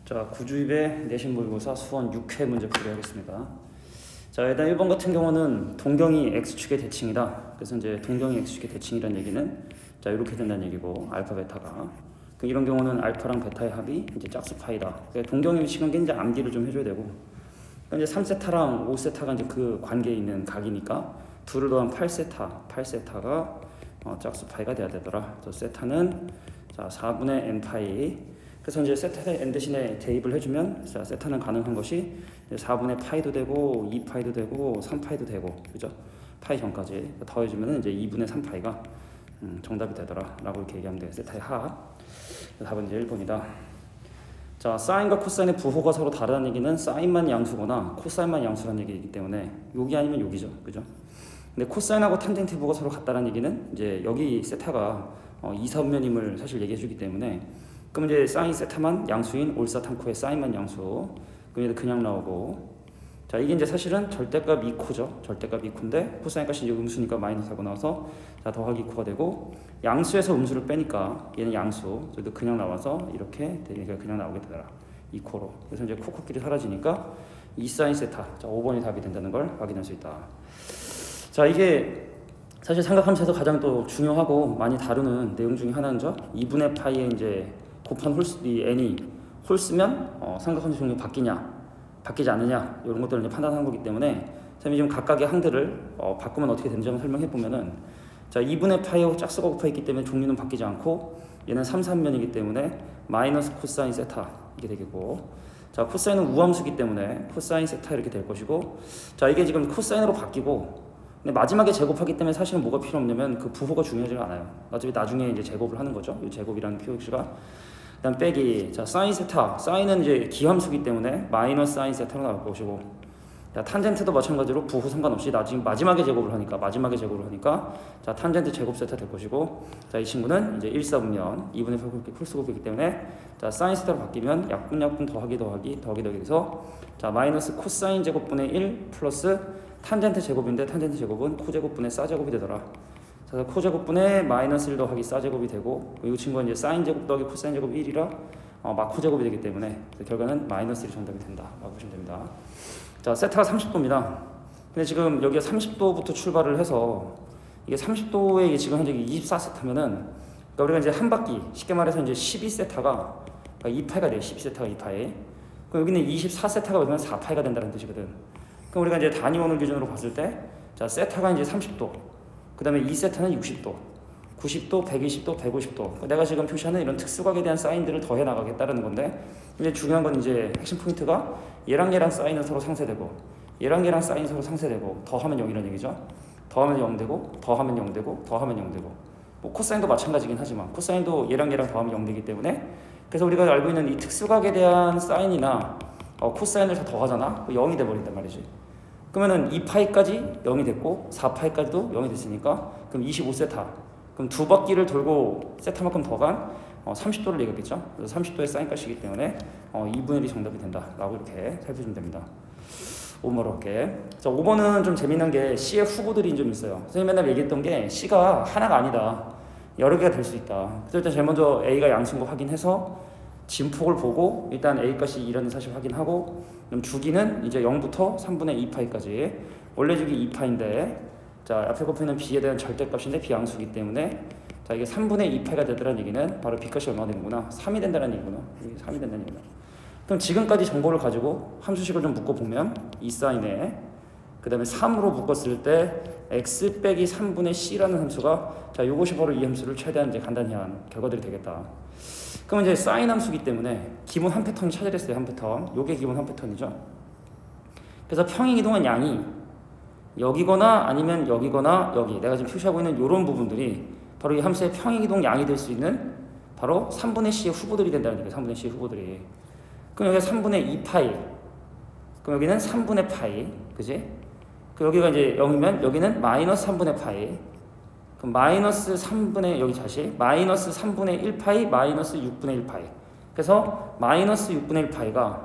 자, 구주입의 내신 모의고사 수원 6회 문제 풀이하겠습니다. 자, 일단 1번 같은 경우는 동경이 X축의 대칭이다. 그래서 이제 동경이 X축의 대칭이라는 얘기는 자, 이렇게 된다는 얘기고, 알파, 베타가. 이런 경우는 알파랑 베타의 합이 이제 짝수 파이다. 그러니까 동경이 시간 이제 암기를 좀 해줘야 되고, 그러니까 이제 3세타랑 5세타가 이제 그 관계에 있는 각이니까 둘을 더한 8세타가 짝수 파이가 돼야 되더라. 그래서 세타는 자, 4분의 n 파이. 그래서 이제 세타의 n 대신에 대입을 해주면 자, 세타는 가능한 것이 4분의 파이도 되고 2파이도 되고 3파이도 되고, 그죠? 파이 전까지 더해주면 이제 2분의 3파이가 정답이 되더라 라고 이렇게 얘기하면 돼요. 세타의 하. 답은 이제 1번이다. 자, 사인과 코사인의 부호가 서로 다르다는 얘기는 사인만 양수거나 코사인만 양수라는 얘기이기 때문에 여기 아니면 여기죠, 그죠? 근데 코사인하고 탄젠트 부호가 서로 같다는 얘기는 이제 여기 세타가 2, 4분면임을 사실 얘기해주기 때문에, 그럼 이제 사인 세타만 양수인 올사탕코의 사인만 양수, 그럼 그냥 나오고, 자, 이게 이제 사실은 절대값 2코죠. 절대값 2코인데 코사인 값이 이제 음수니까 마이너스하고 나와서 자, 더하기 2코가 되고, 양수에서 음수를 빼니까 얘는 양수, 그래도 그냥 나와서 이렇게 되니까 그냥 나오게 되더라. 2코로. 그래서 이제 코코끼리 사라지니까 2사인 세타. 자, 5번이 답이 된다는 걸 확인할 수 있다. 자, 이게 사실 삼각함수에서 가장 또 중요하고 많이 다루는 내용 중에 하나는죠. 2분의 파이에 이제 곱한 홀수, 이 n이 홀수면 삼각함수 종류 바뀌지 않느냐, 이런 것들을 이제 판단하는 거기 때문에 선생님이 좀 각각의 항들을 바꾸면 어떻게 되는지 한번 설명해 보면은, 자, 2분의 파이하고 짝수가 곱해 있기 때문에 종류는 바뀌지 않고, 얘는 3, 3면이기 때문에 마이너스 코사인 세타 이게 되겠고, 자, 코사인은 우함수기 때문에 코사인 세타 이렇게 될 것이고, 자, 이게 지금 코사인으로 바뀌고, 근데 마지막에 제곱하기 때문에 사실은 뭐가 필요 없냐면 그 부호가 중요하지 않아요. 어차피 나중에 이제 제곱을 하는 거죠. 이 제곱이라는 표시가. 그다음 빼기. 자, 사인 세타. 사인은 이제 기함수기 때문에 마이너스 사인 세타로 나올 것이고, 자, 탄젠트도 마찬가지로 부호 상관없이 나중에 마지막에 제곱을 하니까 자, 탄젠트 제곱 세타 될 것이고, 자, 이 친구는 이제 1, 4분면 2분의 8 홀수곱이기 때문에 자, 사인 세타로 바뀌면 약분 더하기해서 자, 마이너스 코사인 제곱분의 1 플러스 탄젠트 제곱인데 탄젠트 제곱은 코제곱분의 사제곱이 되더라. 그래서 코제곱분의 마이너스 1 더하기 사제곱이 되고, 이 친구는 이제 사인 제곱 더하기 코사인 제곱 1이라 마코제곱이 되기 때문에 결과는 마이너스 1이 정답이 된다 라고 보시면 됩니다. 자, 세타가 30도입니다. 근데 지금 여기가 30도부터 출발을 해서 이게 30도에 지금 현재 24세타면은, 그러니까 우리가 이제 한 바퀴 쉽게 말해서 이제 12세타가 2파이가 돼요. 12세타가 2파이. 그럼 여기는 24세타가 되면 4파이가 된다는 뜻이거든. 그럼 우리가 이제 단위원을 기준으로 봤을 때, 자, 세타가 이제 30도, 그 다음에 2세타는 60도, 90도, 120도, 150도. 내가 지금 표시하는 이런 특수각에 대한 사인들을 더해 나가겠다는 건데, 이제 중요한 건 이제 핵심 포인트가 얘랑 사인은 서로 상쇄되고, 얘랑 사인 서로 상쇄되고, 더하면 0이라는 얘기죠. 더하면 0 되고, 더하면 0 되고, 더하면 0 되고. 뭐 코사인도 마찬가지긴 하지만 코사인도 얘랑 더하면 0 되기 때문에, 그래서 우리가 알고 있는 이 특수각에 대한 사인이나 코사인을 다 더하잖아. 0이 돼버린단 말이지. 그러면은 2파이까지 0이 됐고 4파이까지도 0이 됐으니까 그럼 25세타. 그럼 두 바퀴를 돌고 세타만큼 더간 30도를 얘기했겠죠. 그래서 30도의 사인값이기 때문에 2분의 1이 정답이 된다 라고 이렇게 살펴주면 됩니다. 5번으로 할게. 자, 5번은 좀 재미난 게 C의 후보들이 좀 있어요. 선생님이 맨날 얘기했던 게 C가 하나가 아니다, 여러 개가 될 수 있다. 그래서 일단 제일 먼저 A가 양수인 거 확인해서 진폭을 보고 일단 A값이 2라는 사실 확인하고, 그럼 주기는 이제 0부터 3분의 2파이까지. 원래 주기 2파인데, 자, 앞에 곱해는 B에 대한 절대값인데 B양수이기 때문에, 자, 이게 3분의 2파이가 되더라는 얘기는 바로 B값이 얼마나 되는구나, 3이 된다는 얘기구나. 이게 3이 된다는 얘기구나. 그럼 지금까지 정보를 가지고 함수식을 좀 묶어보면 2사인에 그 다음에 3으로 묶었을 때 x 빼기 3분의 c라는 함수가, 자, 요것이 바로 이 함수를 최대한 이제 간단히 한 결과들이 되겠다. 그럼 이제 사인 함수기 때문에 기본 한 패턴을 찾으랬어요. 한 패턴. 요게 기본 한 패턴이죠. 그래서 평행 이동한 양이 여기거나 아니면 여기거나 여기, 내가 지금 표시하고 있는 요런 부분들이 바로 이 함수의 평행 이동 양이 될 수 있는 바로 3분의 c의 후보들이 된다는 얘기예요. 3분의 c의 후보들이. 그럼 여기가 3분의 2파이. 그럼 여기는 3분의 파이. 그지? 그 여기가 이제 0이면 여기는 마이너스 3분의 파이. 그럼 마이너스 3분의, 여기 다시 마이너스 3분의 1파이, 마이너스 6분의 1파이. 그래서 마이너스 6분의 1파이가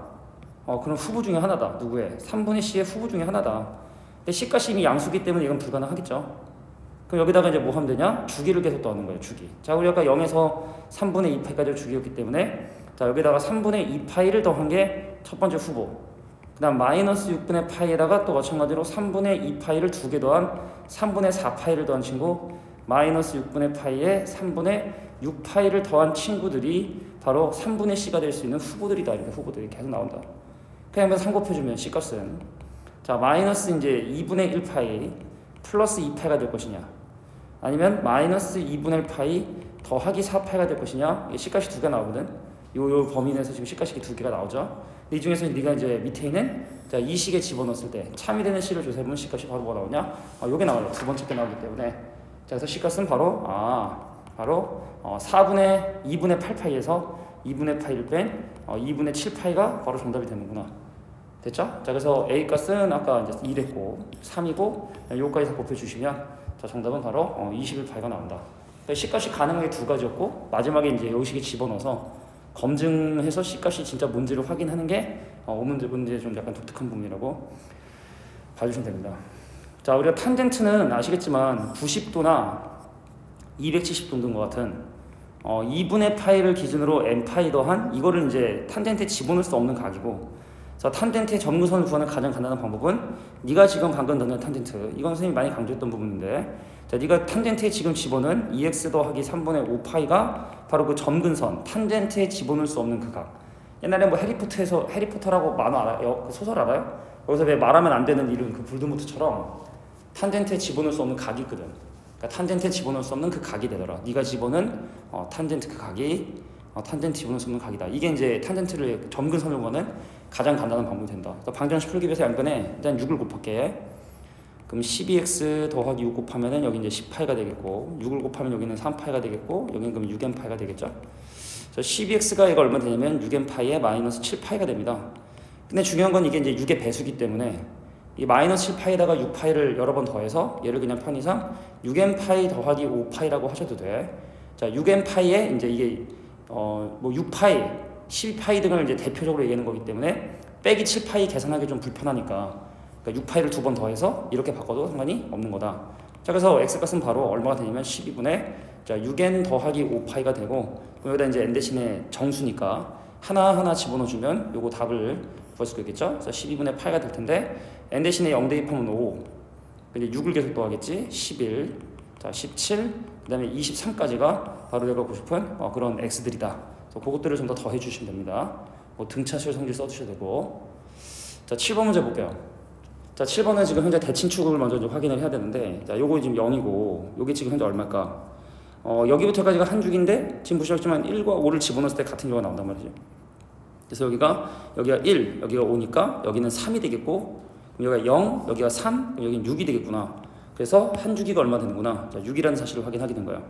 그럼 후보 중에 하나다. 누구의? 3분의 c의 후보 중에 하나다. 근데 c값이 이미 양수기 때문에 이건 불가능하겠죠. 그럼 여기다가 이제 뭐 하면 되냐? 주기를 계속 넣는 거예요. 주기. 자, 우리 아까 0에서 3분의 2파이까지 주기였기 때문에 자 여기다가 3분의 2파이를 더한 게 첫 번째 후보. 그 다음 마이너스 6분의 파이에다가 또 마찬가지로 3분의 2파이를 2개 더한 3분의 4파이를 더한 친구, 마이너스 6분의 파이에 3분의 6파이를 더한 친구들이 바로 3분의 C가 될 수 있는 후보들이다. 이렇게 후보들이 계속 나온다. 그냥 한번 3 곱해주면 C값은 자 마이너스 이제 2분의 1파이 플러스 2파이가 될 것이냐, 아니면 마이너스 2분의 1파이 더하기 4파이가 될 것이냐. C값이 2개 나오거든. 요 범위 내에서 지금 C값이 2개가 나오죠. 이 중에서 네가 이제 밑에 있는 자 이 식에 집어넣었을 때 참이 되는 C를 조사해보면 C값이 바로 뭐가 나오냐? 요게 나와요. 두 번째 게 나오기 때문에. 자 그래서 C값은 바로 4분의 2분의 8파이에서 2분의 파이를 뺀 2분의 7파이가 바로 정답이 되는구나. 됐죠? 자 그래서 A값은 아까 이제 2랬고 3이고 요거까지 다 곱해주시면 자 정답은 바로 21파이가 나온다. 그러니까 C값이 가능한 게 두 가지였고 마지막에 이제 요 식에 집어넣어서 검증해서 C값이 진짜 뭔지를 확인하는 게 문제의 좀 약간 독특한 부분이라고 봐주시면 됩니다. 자 우리가 탄젠트는 아시겠지만 90도나 270도 등과 같은 2분의 파이를 기준으로 n파이 더한 이거를 이제 탄젠트에 집어넣을 수 없는 각이고, 자 탄젠트의 점근선을 구하는 가장 간단한 방법은 네가 지금 방금 넣는 탄젠트, 이건 선생님이 많이 강조했던 부분인데, 자 네가 탄젠트에 지금 집어넣은 2x 더하기 3분의 5파이가 바로 그 점근선 탄젠트에 집어넣을 수 없는 그 각. 옛날에 뭐 해리포터라고 만화 알아요? 그 소설 알아요? 거기서 왜 말하면 안 되는 이름 그 볼드모트처럼 탄젠트에 집어넣을 수 없는 각이 있거든. 그러니까 탄젠트에 집어넣을 수 없는 그 각이 되더라. 네가 집어넣은 탄젠트 그 각이 탄젠트 집어넣을 수 없는 각이다. 이게 이제 탄젠트를 점근선을 구하는 가장 간단한 방법이 된다. 그러니까 방정식 풀기 위해서 양변에 일단 6을 곱할게. 그럼 12x 더하기 6 곱하면은 여기 이제 10파이가 되겠고, 6을 곱하면 여기는 3파이가 되겠고, 여기는 그럼 6n파이가 되겠죠. 그래서 12x가 이거 얼마 되냐면 6n파이에 마이너스 7파이가 됩니다. 근데 중요한 건 이게 이제 6의 배수기 때문에 이 마이너스 7파이에다가 6파이를 여러 번 더해서 얘를 그냥 편의상 6n파이 더하기 5파이라고 하셔도 돼. 자 6n파이에 이제 이게 뭐 6파이, 10파이 등을 이제 대표적으로 얘기하는 거기 때문에 빼기 7파이 계산하기 좀 불편하니까 그러니까 6파이를 두 번 더해서 이렇게 바꿔도 상관이 없는 거다. 자 그래서 x값은 바로 얼마가 되냐면 12분의 자 6n 더하기 5파이가 되고, 여기다 이제 n 대신에 정수니까 하나하나 집어넣어주면 요거 답을 구할 수가 있겠죠. 그래서 12분의 파이가 될 텐데 n 대신에 0 대입하면 5, 이제 6을 계속 더하겠지. 11, 자 17, 그 다음에 23까지가 바로 내가 갖고 싶은 그런 x들이다. 그래서 그것들을 좀 더 더해주시면 됩니다. 뭐 등차수열 성질 써주셔도 되고. 자 7번 문제 볼게요. 자 7번은 지금 현재 대칭축을 먼저 이제 확인을 해야 되는데, 자 요거 지금 0이고 요게 지금 현재 얼마일까? 여기부터까지가 한 줄인데 지금 보셨지만 1과 5를 집어넣었을 때 같은 경우가 나온단 말이죠. 그래서 여기가 1, 여기가 5니까 여기는 3이 되겠고, 여기가 0, 여기가 3, 여기는 6이 되겠구나. 그래서 한 주기가 얼마 되는구나. 자 6이라는 사실을 확인하게 된 거예요.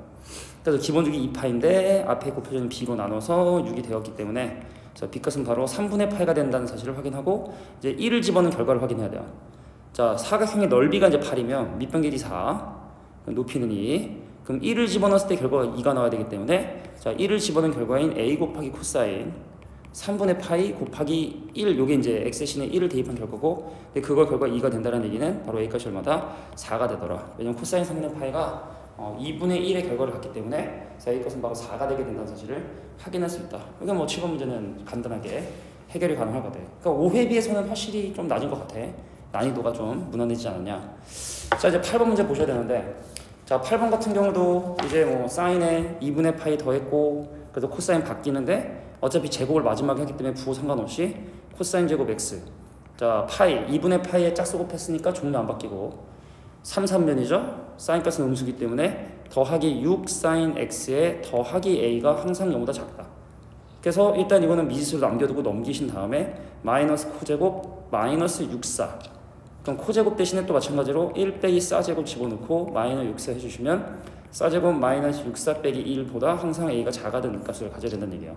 그래서 기본주기 2파인데 앞에 곱해주는 b로 나눠서 6이 되었기 때문에 자 b값은 바로 3분의 파이가 된다는 사실을 확인하고, 이제 1을 집어넣은 결과를 확인해야 돼요. 자 사각형의 넓이가 이제 8이면 밑변 길이 4, 높이는 2, 그럼 1을 집어넣었을 때 결과가 2가 나와야 되기 때문에 자 1을 집어넣은 결과인 a 곱하기 코사인 3분의 파이 곱하기 1, 요게 이제 x 대신에 1을 대입한 결과고, 근데 그걸 결과 2가 된다는 얘기는 바로 a값이 얼마다? 4가 되더라. 왜냐면 코사인 3분의 파이가 2분의 1의 결과를 갖기 때문에 a값은 바로 4가 되게 된다는 사실을 확인할 수 있다. 그러니까 뭐 7번 문제는 간단하게 해결이 가능하거든. 그러니까 5회에 비해서는 확실히 좀 낮은 것 같아. 난이도가 좀 무난해지지 않았냐. 자 이제 8번 문제 보셔야 되는데, 자 8번 같은 경우도 이제 뭐 사인에 2분의 파이 더했고, 그래서 코사인 바뀌는데 어차피 제곱을 마지막에 하기 때문에 부호 상관없이 코사인 제곱 x, 자 파이 2분의 파이에 짝수 곱했으니까 종류 안 바뀌고 3, 3면이죠. 사인 값은 음수기 때문에 더하기 6 사인 x에 더하기 a가 항상 0보다 작다. 그래서 일단 이거는 미지수로 남겨두고 넘기신 다음에 마이너스 코제곱 마이너스 6사, 그럼 코제곱 대신에 또 마찬가지로 1 빼기 싸제곱 집어넣고 마이너스 6사 해주시면 싸제곱 마이너스 6사 빼기 1보다 항상 a가 작아지는 값을 가져야 된다는 얘기예요.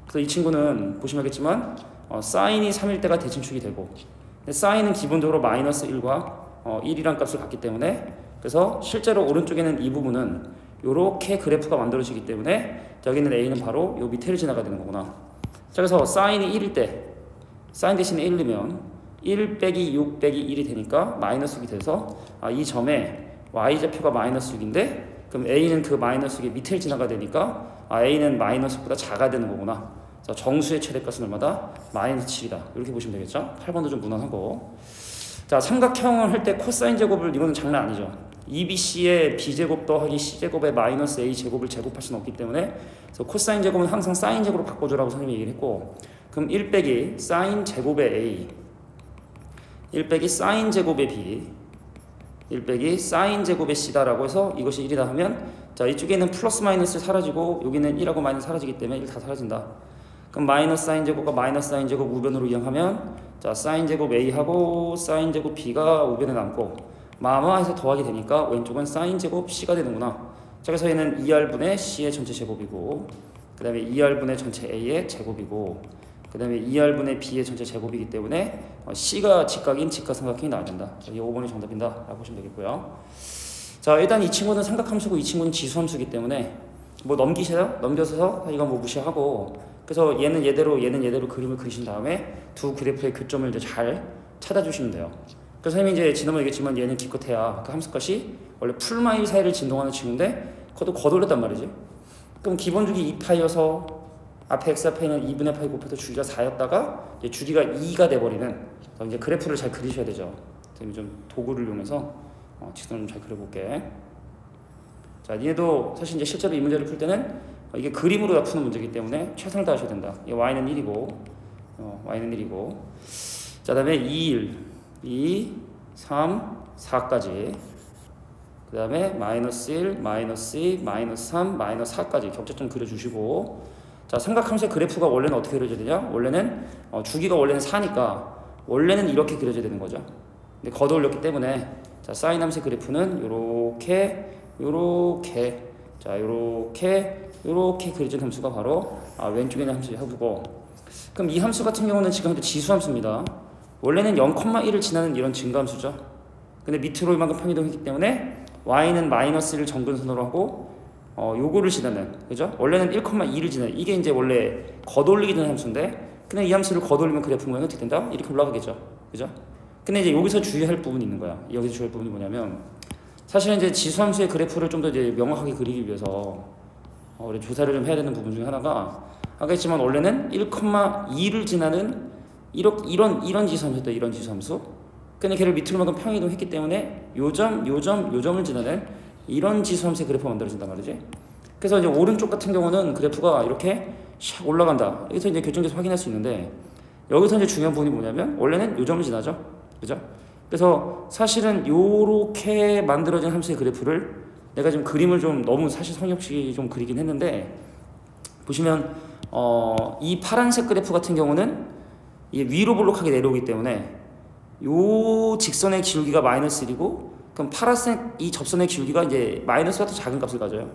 그래서 이 친구는 보시면 알겠지만 사인이 3일 때가 대칭축이 되고, 근데 사인은 기본적으로 마이너스 1과 1이란 값을 갖기 때문에, 그래서 실제로 오른쪽에는 이 부분은 이렇게 그래프가 만들어지기 때문에 여기는 a는 바로 요 밑에를 지나가야 되는 거구나. 자 그래서 사인이 1일 때 사인 대신에 1이면 1 빼기 6 빼기 1이 되니까 마이너스 6이 돼서 이 점에 y좌표가 마이너스 6인데 그럼 a는 그 마이너스 6의 밑을 지나가야 되니까 a는 마이너스 6보다 작아야 되는 거구나. 자, 정수의 최대값은 얼마다? 마이너스 7이다. 이렇게 보시면 되겠죠? 8번도 좀 무난하고. 자, 삼각형을 할 때 코사인 제곱을 이거는 장난 아니죠. 2bc의 b제곱 더하기 c제곱의 마이너스 a제곱을 제곱할 수는 없기 때문에 그래서 코사인 제곱은 항상 사인 제곱으로 바꿔주라고 선생님이 얘기를 했고, 그럼 1 빼기 사인 제곱의 a, 1 빼기 사인 제곱의 b, 1 빼기 사인 제곱의 c다라고 해서 이것이 1이다 하면, 자, 이쪽에는 플러스 마이너스 사라지고 여기는 1하고 마이너스 사라지기 때문에 1 다 사라진다. 그럼 마이너스 사인 제곱과 마이너스 사인 제곱 우변으로 이용하면, 자, 사인 제곱 a하고 사인 제곱 b가 우변에 남고 마마해서 더하게 되니까 왼쪽은 사인 제곱 c가 되는구나. 자, 그래서 얘는 2r분의 c의 전체 제곱이고, 그 다음에 2r분의 전체 a의 제곱이고, 그 다음에 2r분의 b의 전체 제곱이기 때문에 c가 직각인 직각삼각형이 나와야 된다. 자, 이 5번이 정답이다 라고 보시면 되겠고요. 자, 일단 이 친구는 삼각함수고 이 친구는 지수함수이기 때문에 뭐 넘기세요? 넘겨서 이건 뭐 무시하고, 그래서 얘는 얘대로 그림을 그리신 다음에 두 그래프의 교점을 이제 잘 찾아주시면 돼요. 그래서 선생님이 이제 지난번에 얘기했지만 얘는 기껏해야 그 함수값이 원래 풀마일 사이를 진동하는 친구인데 그것도 거돌렸단 말이지. 그럼 기본주기 2파이여서 앞에 x 앞에 있는 2분의 파이 곱해서 주기가 4였다가 이제 주기가 2가 돼버리는, 이제 그래프를 잘 그리셔야 되죠. 선생님이 좀 도구를 이용해서 직선을 좀 잘 그려볼게. 자, 얘도 사실 이제 실제로 이 문제를 풀 때는 이게 그림으로 다 푸는 문제이기 때문에 최선을 다하셔야 된다. 이 y는 1이고, y는 1이고, 자, 다음에 2, 1, 2, 3, 4까지, 그 다음에 마이너스 1, 마이너스 2, 마이너스 3, 마이너스 4까지 격자점 그려주시고, 자, 삼각함수의 그래프가 원래는 어떻게 그려져야 되냐? 원래는 주기가 원래는 4니까 원래는 이렇게 그려져야 되는 거죠. 근데 걷어올렸기 때문에, 자, 사인 함수의 그래프는 요렇게, 자, 요렇게 그려진 함수가 바로 왼쪽에 있는 함수고, 그럼 이 함수 같은 경우는 지금 현재 지수함수입니다. 원래는 0,1을 지나는 이런 증가함수죠. 근데 밑으로 이만큼 평이동했기 때문에 y는 마이너스 1을 정근선으로 하고 요거를 지나는, 그죠? 원래는 1,2를 지나는, 이게 이제 원래 걷어올리기 전 함수인데, 근데 이 함수를 걷어올리면 그래프 모양이 어떻게 된다? 이렇게 올라가겠죠, 그죠? 근데 이제 여기서 주의할 부분이 있는 거야. 여기서 주의할 부분이 뭐냐면, 사실은 이제 지수함수의 그래프를 좀 더 이제 명확하게 그리기 위해서 우리 조사를 좀 해야 되는 부분 중에 하나가, 아까 했지만 원래는 1,2를 지나는 이런 지수함수였다, 이런 지수함수. 근데 걔를 밑으로만큼 평이동했기 때문에 요점을 지나는 이런 지수함수의 그래프가 만들어진단 말이지. 그래서 이제 오른쪽 같은 경우는 그래프가 이렇게 샥 올라간다. 여기서 이제 교정돼서 확인할 수 있는데, 여기서 이제 중요한 부분이 뭐냐면 원래는 요점을 지나죠, 그죠? 그래서 사실은 요렇게 만들어진 함수의 그래프를 내가 지금 그림을 좀 너무 사실 성의 없이 좀 그리긴 했는데, 보시면 이 파란색 그래프 같은 경우는 이게 위로 볼록하게 내려오기 때문에 요 직선의 기울기가 마이너스 1이고, 그럼 파란색 이 접선의 기울기가 이제 마이너스가 더 작은 값을 가져요.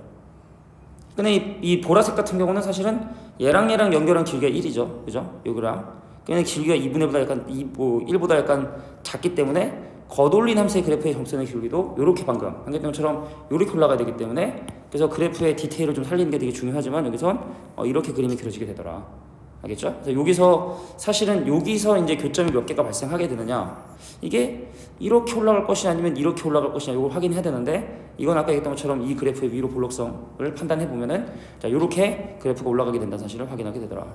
근데 이 보라색 같은 경우는 사실은 얘랑 연결한 기울기가 1이죠, 그죠? 여기랑. 그냥 기울기가 2분의 약간 1보다 약간 작기 때문에 걷어올린 함수의 그래프의 접선의 기울기도 이렇게 방금 한계점처럼 이렇게 올라가야 되기 때문에, 그래서 그래프의 디테일을 좀 살리는 게 되게 중요하지만 여기선 이렇게 그림이 그려지게 되더라. 알겠죠? 그래서 여기서 이제 교점이 몇 개가 발생하게 되느냐, 이게 이렇게 올라갈 것이냐 아니면 이렇게 올라갈 것이냐 이걸 확인해야 되는데, 이건 아까 얘기했던 것처럼 이 그래프의 위로 볼록성을 판단해 보면은, 자, 이렇게 그래프가 올라가게 된다는 사실을 확인하게 되더라.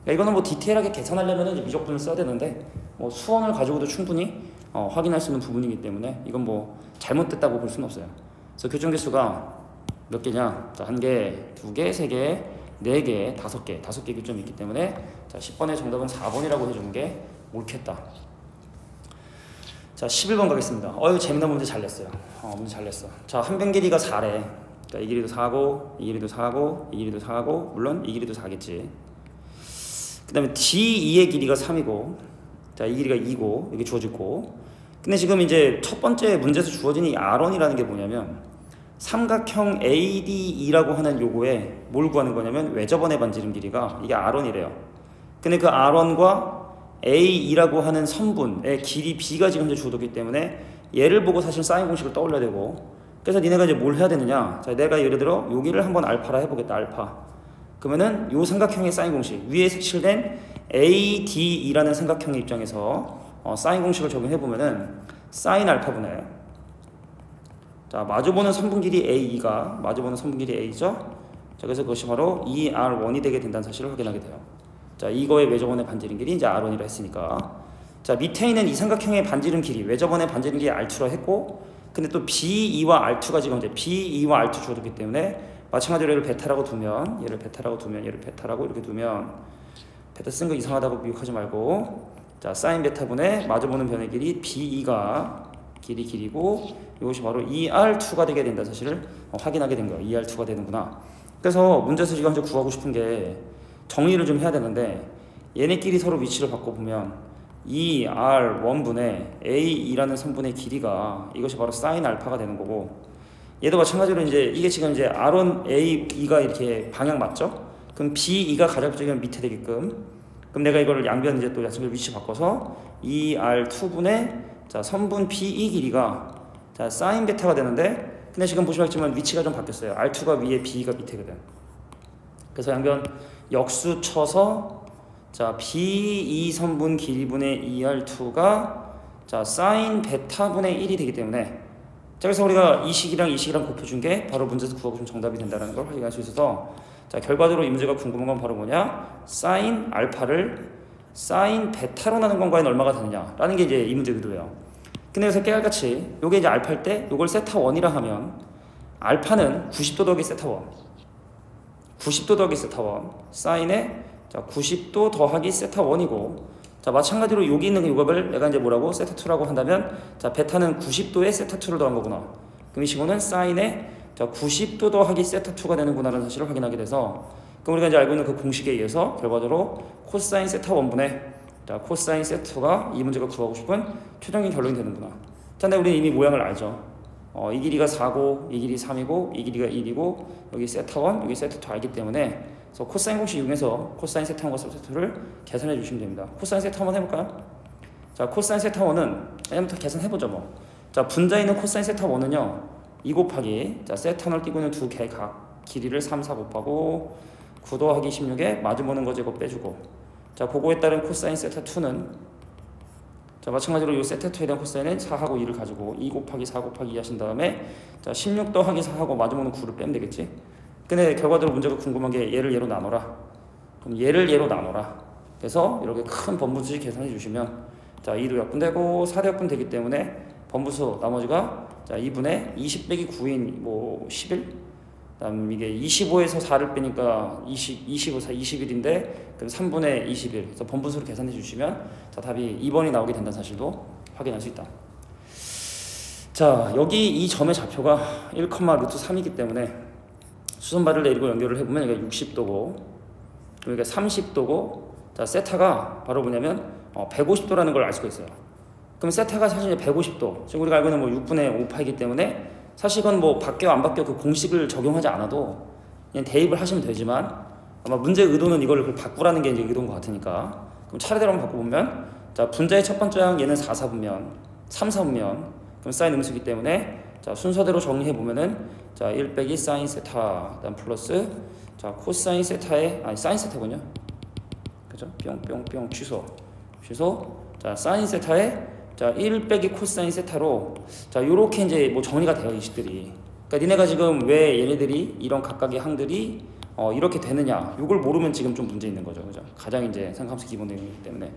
이거는 뭐 디테일하게 계산하려면 미적분을 써야 되는데, 뭐 수원을 가지고도 충분히 확인할 수 있는 부분이기 때문에 이건 뭐 잘못됐다고 볼 수는 없어요. 그래서 교정 개수가 몇 개냐? 자, 1개, 2개, 3개, 4개, 5개 교점이 있기 때문에, 자, 10번의 정답은 4번이라고 해주는 게 옳겠다. 자, 11번 가겠습니다. 재미난 문제 잘 냈어요. 문제 잘 냈어. 자, 한 변 길이가 4래. 자, 이 길이도 4고, 이 길이도 4고, 이 길이도 4고, 물론 이 길이도 4겠지. 그 다음에 D2의 길이가 3이고, 자, 이 길이가 2고, 이게 주어지고. 근데 지금 이제 첫 번째 문제에서 주어진 이 R1이라는 게 뭐냐면, 삼각형 ADE라고 하는 요거에 뭘 구하는 거냐면 외접원의 반지름 길이가 이게 R1이래요. 근데 그 R1과 AE라고 하는 선분의 길이 B가 지금 현재 주어졌기 때문에 얘를 보고 사실 사인 공식을 떠올려야 되고, 그래서 니네가 이제 뭘 해야 되느냐, 자, 내가 예를 들어 여기를 한번 알파라 해보겠다, 알파. 그러면은 요 삼각형의 사인 공식, 위에 색칠된 ADE라는 삼각형의 입장에서 사인 공식을 적용해보면은 사인 알파분의, 자, 마주보는 선분 길이 AE가 마주보는 선분 길이 A죠. 자, 그래서 그것이 바로 2R1이 되게 된다는 사실을 확인하게 돼요. 자, 이거의 외접원의 반지름 길이 이제 R1이라 했으니까. 자, 밑에 있는 이 삼각형의 반지름 길이, 외접원의 반지름 길이 R2라 했고, 근데 또 B2와 R2가 지금 이제 B2와 R2 주어졌기 때문에 마찬가지로 얘를 베타라고 두면, 얘를 베타라고 이렇게 두면, 베타 쓴 거 이상하다고 미혹하지 말고, 자, 사인 베타분의 마주보는 변의 길이 B2가 길이고, 이것이 바로 ER2가 되게 된다 사실을 확인하게 된 거예요. ER2가 되는구나. 그래서 문제에서 지금 이제 구하고 싶은 게 정리를 좀 해야 되는데, 얘네끼리 서로 위치를 바꿔보면 ER1분의 A2라는 선분의 길이가 이것이 바로 사인 알파가 되는 거고, 얘도 마찬가지로 이제 이게 지금 이제 R1, A2가 이렇게 방향 맞죠? 그럼 B2가 가장적이면 밑에 되게끔, 그럼 내가 이거를 양변 이제 또 마찬가지로 위치 바꿔서 ER2분의 자, 선분 PE 길이가 자, 사인 베타가 되는데, 근데 지금 보시면 알겠지만 위치가 좀 바뀌었어요. R2가 위에 B가 밑에거든. 그래서 양변 역수 쳐서 자, B2 선분 길이분의 ER2가 자, 사인 베타분의 1이 되기 때문에, 자, 그래서 우리가 이 식이랑 곱해준 게 바로 문제에서 구하고 좀 정답이 된다는 걸 확인할 수 있어서, 자, 결과적으로 이 문제가 궁금한 건 바로 뭐냐? 사인 알파를 사인 베타로 나눈 건과는 얼마가 되느냐라는 게 이제 이 문제 의도예요. 근데 여기서 깨알같이 요게 이제 알파일 때 요걸 세타 1이라 하면 알파는 90도 더하기 세타 1, 90도 더하기 세타 1, 사인에 자 90도 더하기 세타 1이고, 자 마찬가지로 여기 있는 요겁을 내가 이제 뭐라고 세타 2라고 한다면, 자 베타는 90도에 세타 2를 더한 거구나. 그럼 이 친구는 사인에 자 90도 더하기 세타 2가 되는구나라는 사실을 확인하게 돼서, 그럼 우리가 이제 알고 있는 그 공식에 의해서 결과적으로 코사인 세타 1분의 자 코사인 세타 2가 이 문제가 구하고 싶은 최종적인 결론이 되는구나. 자, 근데 우리는 이미 모양을 알죠. 이 길이가 4고 이 길이 3이고 이 길이가 1이고 여기 세타 1 여기 세타 2 알기 때문에, 그래서 코사인 공식 이용해서 코사인 세타 1과 세타 2를 계산해 주시면 됩니다. 코사인 세타 1 한번 해볼까요? 자, 코사인 세타 1은 얘부터 계산해보죠 뭐. 자, 분자에 있는 코사인 세타 1은요 2 곱하기 자 세타 1을 띄고 있는 두 개 각 길이를 3, 4 곱하고 9 더하기 16에 마주보는 거 제곱 빼주고, 자 그거에 따른 코사인 세타 2는 자 마찬가지로 이 세타 2에 대한 코사인은 4하고 2를 가지고 2 곱하기 4 곱하기 2 하신 다음에 자 16 더하기 4하고 마주보는 9를 빼면 되겠지. 근데 결과적으로 문제가 궁금한 게 얘를 얘로 나눠라. 그럼 얘를 얘로 나눠라. 그래서 이렇게 큰 범부수 계산해 주시면 자 2도 약분되고 4도 약분되기 때문에 범부수 나머지가 자 2분의 20 빼기 9인 뭐 11, 그다음 이게 25에서 4를 빼니까 25, 4, 21인데 그럼 3분의 21. 그래서 범분수로 계산해 주시면 자 답이 2번이 나오게 된다는 사실도 확인할 수 있다. 자, 여기 이 점의 좌표가 1,√3이기 때문에 수선발을 내리고 연결을 해보면 여기가 60도고 여기가 30도고, 자 세타가 바로 뭐냐면 150도라는 걸 알 수가 있어요. 그럼 세타가 사실 150도, 지금 우리가 알고 있는 뭐 6분의 5파이기 때문에 사실 이건 뭐 바뀌어 안 바뀌어 그 공식을 적용하지 않아도 그냥 대입을 하시면 되지만, 아마 문제 의도는 이걸 바꾸라는 게 이제 의도인 것 같으니까, 그럼 차례대로 한번 바꿔보면 자 분자의 첫 번째 항 얘는 4, 4분면 3, 4분면 그럼 사인 음수이기 때문에 자 순서대로 정리해보면은 자 1 빼기 사인 세타 그다음 플러스 자 코사인 세타의 사인 세타군요. 그죠? 뿅뿅뿅 취소 자 사인 세타의 자 1 빼기 코사인 세타로 자 요렇게 이제 뭐 정리가 돼요 이 식들이. 그러니까 니네가 지금 왜 얘네들이 이런 각각의 항들이 이렇게 되느냐 요걸 모르면 지금 좀 문제 있는 거죠. 그죠? 가장 이제 상함수 기본 내용이기 때문에.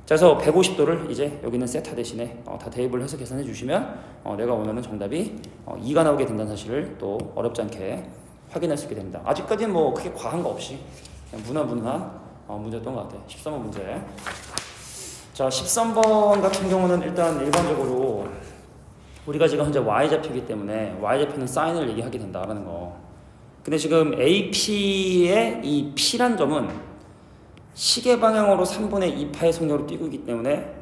자 그래서 150도를 이제 여기는 세타 대신에 다 대입을 해서 계산해 주시면 내가 원하는 정답이 2가 나오게 된다는 사실을 또 어렵지 않게 확인할 수 있게 됩니다. 아직까지는 뭐 크게 과한 거 없이 그냥 무난무난한 문제였던 것 같아요. 13번 문제. 자 13번 같은 경우는 일단 일반적으로 우리가 지금 현재 y좌표이기 때문에 y좌표는 사인을 얘기하게 된다라는 거. 근데 지금 AP의 이 P란 점은 시계 방향으로 3분의 2파의 속력으로 뛰고 있기 때문에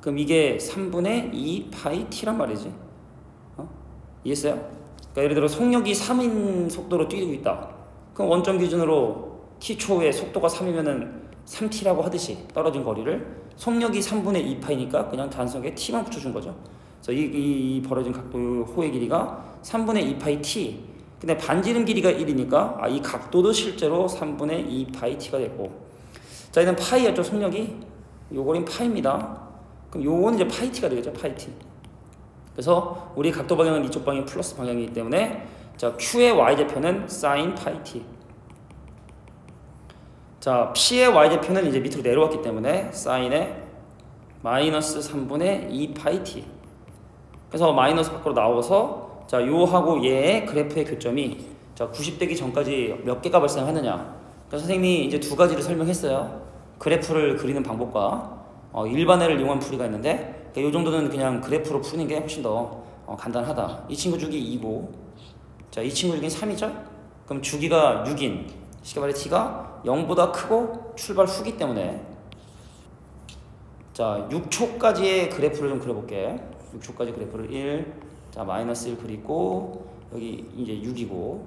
그럼 이게 3분의 2파이 T란 말이지. 이해했어요? 그러니까 예를 들어 속력이 3인 속도로 뛰고 있다. 그럼 원점 기준으로 T초의 속도가 3이면은 3T라고 하듯이 떨어진 거리를 속력이 3분의 2파이니까 그냥 단순하게 T만 붙여준 거죠. 그래서 이 벌어진 각도 호의 길이가 3분의 2파이 T. 근데 반지름 길이가 1이니까 이 각도도 실제로 3분의 2파이 T가 됐고, 자 얘는 파이였죠 속력이. 요거는 파이입니다. 그럼 요거는 이제 파이 T가 되겠죠 파이 T. 그래서 우리 각도 방향은 이쪽 방향이 플러스 방향이기 때문에 자 Q의 Y좌표는 사인 파이 T. 자, P의 y대표는 이제 밑으로 내려왔기 때문에 사인의 마이너스 3분의 2파이 t. 그래서 마이너스 밖으로 나와서 자, 요하고 얘의 그래프의 교점이 자, 90되기 전까지 몇 개가 발생하느냐. 그래서 선생님이 이제 두 가지를 설명했어요. 그래프를 그리는 방법과 일반회를 이용한 풀이가 있는데 이 정도는 그냥 그래프로 푸는 게 훨씬 더 간단하다. 이 친구 주기 2고 자, 이 친구 주기는 3이죠? 그럼 주기가 6인 쉽게 말해 t가 0보다 크고 출발 후기 때문에 자, 6초까지의 그래프를 좀 그려볼게. 6초까지 그래프를 1, 자, 마이너스 1 그리고 여기 이제 6이고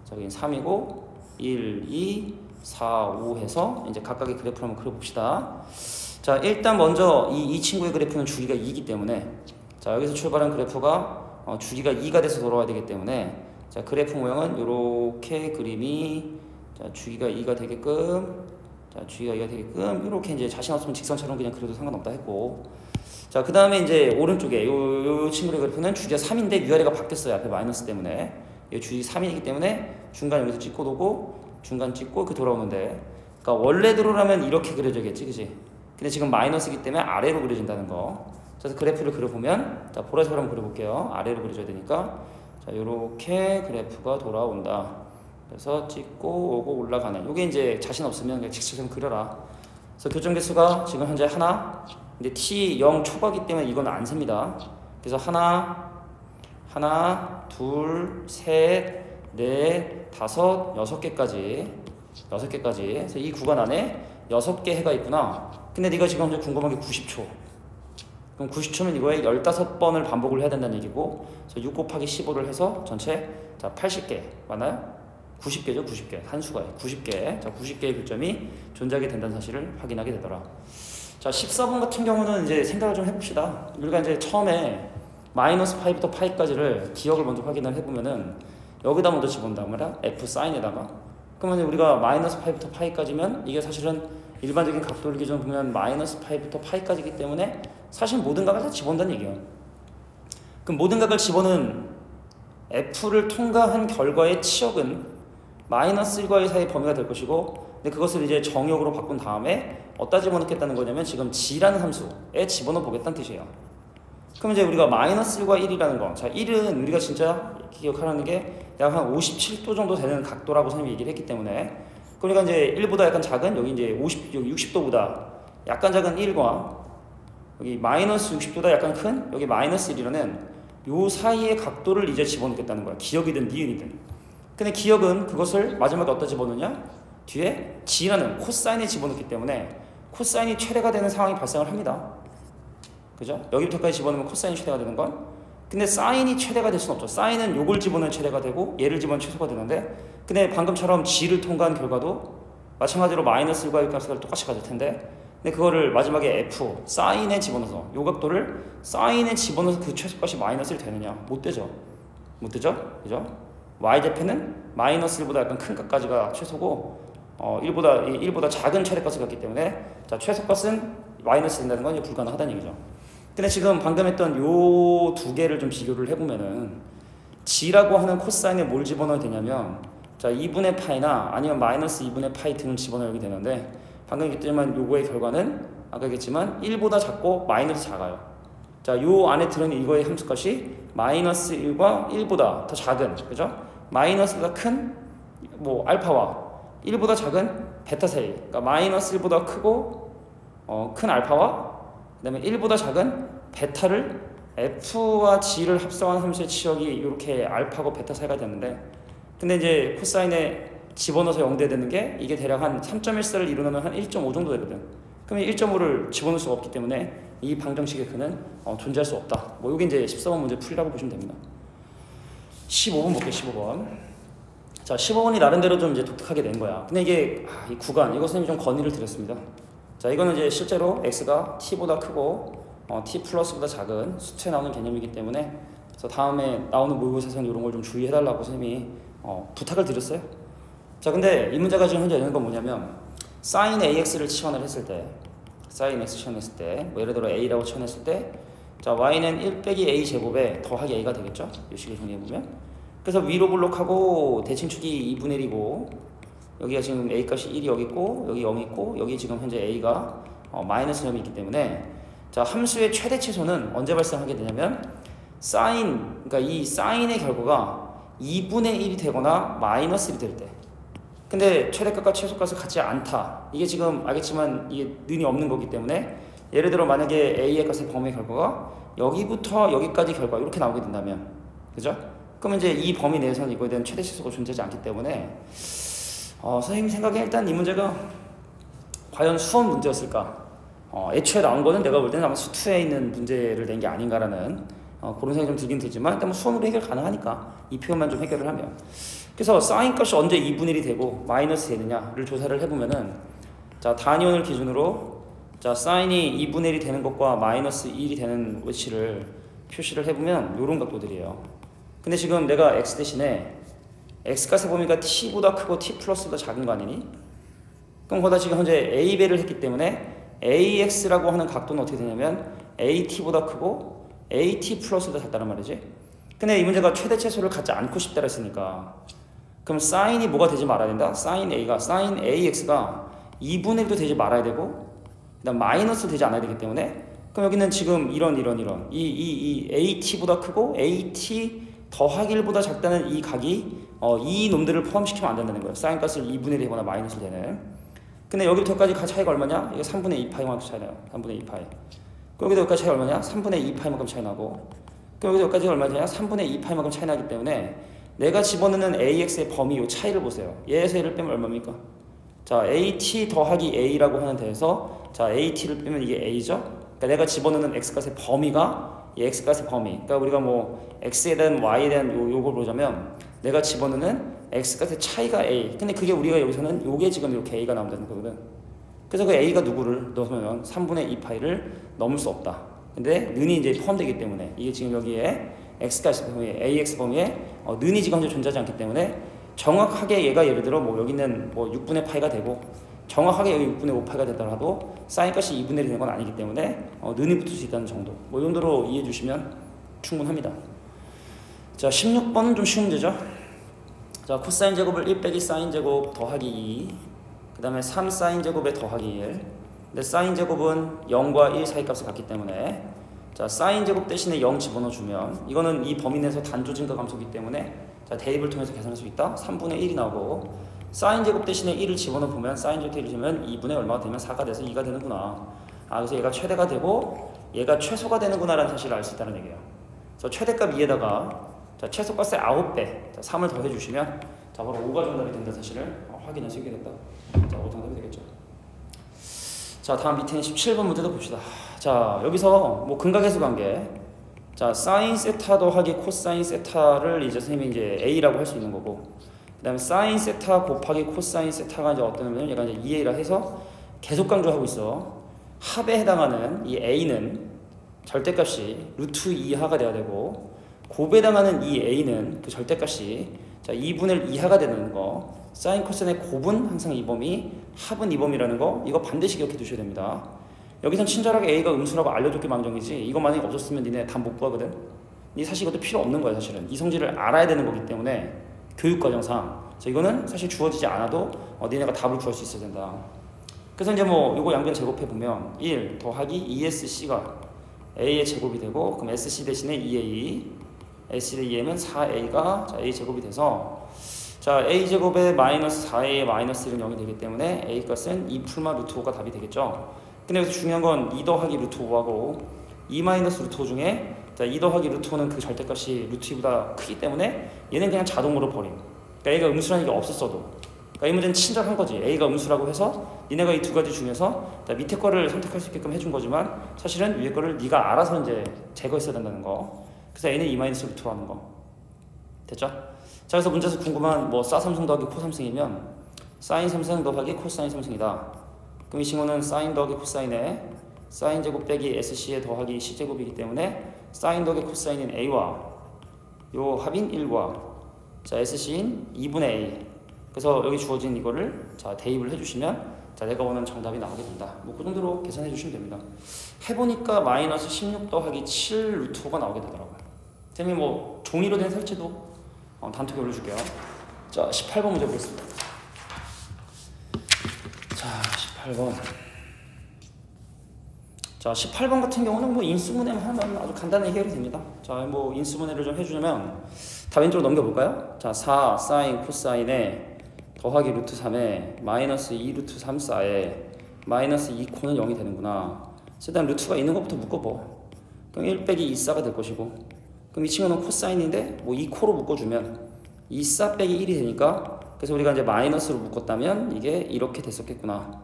자, 여기는 3이고 1, 2, 4, 5 해서 이제 각각의 그래프를 한번 그려봅시다. 자, 일단 먼저 이 친구의 그래프는 주기가 2이기 때문에 자, 여기서 출발한 그래프가 주기가 2가 돼서 돌아와야 되기 때문에 자, 그래프 모양은 이렇게 그림이 자, 주기가 2가 되게끔 자, 주기가 2가 되게끔 이렇게 이제 자신 없으면 직선처럼 그냥 그려도 상관없다 했고 자, 그 다음에 이제 오른쪽에 요 친구의 그래프는 주기가 3인데 위아래가 바뀌었어요. 앞에 마이너스 때문에 이 주기 3이기 때문에 중간 여기서 찍고 도고 중간 찍고 이렇게 돌아오는데 그러니까 원래대로라면 이렇게 그려져야겠지, 그치? 근데 지금 마이너스이기 때문에 아래로 그려진다는 거. 그래서 그래프를 그려보면 자, 보라색으로 한번 그려볼게요. 아래로 그려줘야 되니까 자, 요렇게 그래프가 돌아온다. 그래서 찍고 오고 올라가는 요게 이제 자신 없으면 그냥 직선처럼 그려라. 그래서 교점 개수가 지금 현재 하나 근데 t 0 초과기 때문에 이건 안 셉니다. 그래서 하나 둘 셋 넷 다섯 6개까지 그래서 이 구간 안에 6개 해가 있구나. 근데 네가 지금 현재 궁금한 게 90초. 그럼 90초면 이거에 15번을 반복을 해야 된다는 얘기고 그래서 6 곱하기 15를 해서 전체 자 80개 맞나요? 90개죠. 90개 한수가 90개 자 90개의 교점이 존재하게 된다는 사실을 확인하게 되더라. 자 14번 같은 경우는 이제 생각을 좀 해봅시다. 우리가 이제 처음에 마이너스 파이부터 파이까지를 기억을 먼저 확인을 해보면은 여기다 먼저 집어넣는단 말이야. F 사인에다가 그러면 우리가 마이너스 파이부터 파이까지면 이게 사실은 일반적인 각도를 기준으로 보면 마이너스 파이부터 파이까지이기 때문에 사실 모든 각을 다 집어넣는다는 얘기예요. 그럼 모든 각을 집어넣은 F를 통과한 결과의 치역은 마이너스 1과 1 사이의 범위가 될 것이고 근데 그것을 이제 정역으로 바꾼 다음에 어디다 집어넣겠다는 거냐면 지금 g라는 함수에 집어넣어 보겠다는 뜻이에요. 그럼 이제 우리가 마이너스 1과 1이라는 거 자 1은 우리가 진짜 기억하라는 게 약 한 57도 정도 되는 각도라고 선생님이 얘기를 했기 때문에 그러니까 이제 1보다 약간 작은 여기 이제 60도보다 약간 작은 1과 여기 마이너스 60도보다 약간 큰 여기 마이너스 1이라는 요 사이의 각도를 이제 집어넣겠다는 거야. 기역이든 니은이든. 근데 기역은 그것을 마지막에 어디다 집어넣냐? 뒤에 g라는 코사인에 집어넣기 때문에 코사인이 최대가 되는 상황이 발생을 합니다. 그죠? 여기부터까지 집어넣으면 코사인이 최대가 되는 건 근데 사인이 최대가 될 수는 없죠. 사인은 요걸 집어넣으면 최대가 되고 얘를 집어넣으면 최소가 되는데 근데 방금처럼 g를 통과한 결과도 마찬가지로 마이너스 1과 1 값을 똑같이 가질 텐데 근데 그거를 마지막에 f 사인에 집어넣어서 요 각도를 사인에 집어넣어서 그 최소값이 마이너스 1 되느냐? 못 되죠. 그죠? y대표는 마이너스 1보다 약간 큰 값까지가 최소고 1보다 작은 최대값을 갖기 때문에 자 최소값은 마이너스 된다는 건 이제 불가능하다는 얘기죠. 근데 지금 방금 했던 요 두 개를 좀 비교를 해보면은 g라고 하는 코사인에 뭘 집어넣어야 되냐면 자 2분의 파이나 아니면 마이너스 2분의 파이 등을 집어넣어야 되는데 방금 얘기했지만 요거의 결과는 아까 얘기했지만 1보다 작고 마이너스 작아요. 자 요 안에 들어있는 이거의 함수값이 마이너스 1과 1보다 더 작은 그죠? 마이너스가 큰 뭐 알파와 1보다 작은 베타 사이 그러니까 마이너스 1보다 크고 큰 알파와 그 다음에 1보다 작은 베타를 F와 G를 합성한 함수의 치역이 이렇게 알파고 베타 사이가 되는데 근데 이제 코사인에 집어넣어서 0 돼야 되는 게 이게 대략 한 3.14를 이루면 한 1.5 정도 되거든. 그러면 1.5를 집어넣을 수가 없기 때문에 이 방정식의 근은 존재할 수 없다. 뭐 이게 이제 14번 문제 풀이라고 보시면 됩니다. 15번 볼게요. 15번. 자 15번이 나름대로 좀 이제 독특하게 된 거야. 근데 이게 이 구간 이거 선생님이 좀 건의를 드렸습니다. 자 이거는 이제 실제로 x가 t보다 크고 t 플러스보다 작은 수치에 나오는 개념이기 때문에 그래서 다음에 나오는 모의고사에서는 이런 걸 좀 주의해달라고 선생님이 부탁을 드렸어요. 자 근데 이 문제가 지금 현재 되는 건 뭐냐면 sin ax를 치환을 했을 때 sin x 치환했을 때 뭐 예를 들어 a라고 치환했을 때 자 y는 1 빼기 a 제곱에 더하기 a가 되겠죠? 이 식을 정리해보면 그래서 위로 블록하고 대칭축이 2분의 1이고 여기가 지금 A 값이 1이 여기 있고 여기 0이 있고 여기 지금 현재 A가 마이너스 0이 있기 때문에 자 함수의 최대 최소는 언제 발생하게 되냐면 그러니까 이 사인의 결과가 2분의 1이 되거나 마이너스 1이 될 때. 근데 최대값과 최소값을 같지 않다. 이게 지금 알겠지만 이게 는이 없는 거기 때문에 예를 들어 만약에 A의 값의 범위의 결과가 여기부터 여기까지 결과 이렇게 나오게 된다면 그죠? 그러면 이제 이 범위 내에서는 이거에 대한 최대 최소가 존재하지 않기 때문에 선생님 생각에 일단 이 문제가 과연 수험 문제였을까? 애초에 나온 거는 내가 볼 때는 아마 수투에 있는 문제를 낸 게 아닌가라는 그런 생각이 좀 들긴 들지만 일단 뭐 수험으로 해결 가능하니까 이 표현만 좀 해결을 하면 그래서 사인 값이 언제 2분의 1이 되고 마이너스 되느냐를 조사를 해보면은 자 단위원을 기준으로 자 사인이 2분의 1이 되는 것과 마이너스 1이 되는 위치를 표시를 해보면 요런 각도들이에요. 근데 지금 내가 x 대신에 x값의 범위가 t보다 크고 t 플러스보다 작은 거 아니니? 그럼 거기다 지금 현재 a배를 했기 때문에 ax라고 하는 각도는 어떻게 되냐면 at보다 크고 at 플러스보다 작다는 말이지. 근데 이 문제가 최대 최소를 갖지 않고 싶다 했으니까 그럼 사인이 뭐가 되지 말아야 된다? 사인 ax가 2분의 1도 되지 말아야 되고 그다음 마이너스 되지 않아야 되기 때문에 그럼 여기는 지금 이런 이 at보다 크고 at 더하기 1보다 작다는 이 각이 이 놈들을 포함시키면 안 된다는 거예요. 사인 값을 2분의 1이 되거나 마이너스를 되는. 근데 여기부터까지 차이가 얼마냐? 이게 3분의 2파이만큼 차이 나요. 3분의 2파이. 여기도 여기까지 차이가 얼마냐? 3분의 2파이만큼 차이 나고 여기도 여기까지 얼마냐? 3분의 2파이만큼 차이 나기 때문에 내가 집어넣는 AX의 범위 요 차이를 보세요. 얘에서 얘를 빼면 얼마입니까? 자, AT 더하기 A라고 하는 데에서 자, AT를 빼면 이게 A죠? 그러니까 내가 집어넣는 X값의 범위가 이 X값의 범위. 그러니까 우리가 뭐 X에 대한 Y에 대한 요걸 보자면 내가 집어넣는 X값의 차이가 A. 근데 그게 우리가 여기서는 요게 지금 이렇게 A가 나온다는 거거든. 그래서 그 A가 누구를 넣으면 3분의 2파이를 넘을 수 없다. 근데 는이 이제 포함되기 때문에 이게 지금 여기에 X값 범위에 AX 범위에 는이 지금 현재 존재하지 않기 때문에 정확하게 얘가 예를 들어 뭐 여기는 뭐 6분의 파이가 되고 정확하게 여기 6분의 5파이가 되더라도 사인 값이 2분의 1이 되는 건 아니기 때문에 는이 붙을 수 있다는 정도. 뭐 이 정도로 이해해 주시면 충분합니다. 자, 16번은 좀 쉬운 문제죠. 자, 코사인 제곱을 1 빼기 사인 제곱 더하기 2. 그 다음에 3 사인 제곱에 더하기 1. 근데 사인 제곱은 0과 1 사이 값을 갖기 때문에 자, 사인 제곱 대신에 0 집어넣어 주면 이거는 이 범위 내에서 단조 증가 감소이기 때문에 자, 대입을 통해서 계산할 수 있다. 3분의 1이 나오고 사인 제곱 대신에 1을 집어넣어 보면 사인 제곱 1을 집으면 2분의 얼마가 되면 4가 돼서 2가 되는구나. 그래서 얘가 최대가 되고 얘가 최소가 되는구나라는 사실을 알 수 있다는 얘기예요. 그래서 최대값 2에다가 자, 최소값의 9배 자, 3을 더해 주시면 자, 바로 5가 정답이 된다 사실을 확인할 수 있게 된다. 자, 5 정답이 되겠죠. 자, 다음 밑에 있는 17번 문제도 봅시다. 자, 여기서 뭐 근각계수 관계 자, 사인 세타 더하기 코사인 세타를 이제 선생님이 이제 A라고 할 수 있는 거고 그 다음에 사인 세타 곱하기 코사인 세타가 이제 어떠냐면 얘가 이제 2A라 해서 계속 강조하고 있어. 합에 해당하는 이 A는 절대값이 루트 2하가 돼야 되고 곱에 해당하는 이 A는 그 절대값이 자 2분의 1 이하가 되는 거. 사인 코사인의 곱은 항상 이 범위, 합은 이 범위라는 거 이거 반드시 기억해 두셔야 됩니다. 여기선 친절하게 A가 음수라고 알려줬기 망정이지 이거 만약에 없었으면 니네 답 못 구하거든. 니 사실 이것도 필요 없는 거야 사실은. 이 성질을 알아야 되는 거기 때문에 교육과정상 이거는 사실 주어지지 않아도 니네가 답을 구할 수 있어야 된다. 그래서 이제 뭐 이거 양변 제곱해 보면 1 더하기 2SC가 A의 제곱이 되고 그럼 SC 대신에 2A SC의 2A면 4A가 자, A 제곱이 돼서 자 A 제곱에 마이너스 4A의 마이너스 1은 0이 되기 때문에 A 값은 2풀마 루트 5가 답이 되겠죠. 근데 여기서 중요한 건 2 더하기 루트 5하고 2 마이너스 루트 5 중에 자, 2 더하기 루트 5는 그 절대값이 루트 2보다 크기 때문에 얘는 그냥 자동으로 버림. 그러니까 A가 음수라는 게 없었어도 그러니까 이 문제는 친절한 거지. A가 음수라고 해서 니네가 이 두 가지 중에서 자, 밑에 거를 선택할 수 있게끔 해준 거지만 사실은 위에 거를 네가 알아서 이제 제거했어야 된다는 거. 그래서 A는 2 마이너스 루트 5 하는 거. 됐죠? 자, 그래서 문제에서 궁금한 뭐 사3승 더하기 코3승이면 사인 3승 더하기 코사인 3승이다. 그럼 이 친구는 사인 더하기 코사인에 사인 제곱 빼기 SC에 더하기 C제곱이기 때문에 사인 더하기 코사인인 A와 요 합인 1과 자 SC인 2분의 A 그래서 여기 주어진 이거를 자 대입을 해주시면 자 내가 원하는 정답이 나오게 된다. 뭐 그 정도로 계산해 주시면 됩니다. 해보니까 마이너스 16 더하기 7 루트 5가 나오게 되더라고요. 선생님이 뭐 종이로 된 설치도 단톡에 올려줄게요. 자 18번 문제 보겠습니다. 18번. 자, 18번 같은 경우는 뭐 인수분해만 하면 아주 간단히 해결이 됩니다. 자, 뭐 인수분해를 좀 해주면 다 왼쪽으로 넘겨볼까요? 자, 4 사인 코사인에 더하기 루트 3에 마이너스 2 루트 3 사에 마이너스 2 코는 0이 되는구나. 일단 루트가 있는 것부터 묶어봐. 그럼 1 빼기 2 사가 될 것이고, 그럼 이 친구는 코사인인데 뭐 2 코로 묶어주면 2 사 빼기 1이 되니까, 그래서 우리가 이제 마이너스로 묶었다면 이게 이렇게 됐었겠구나.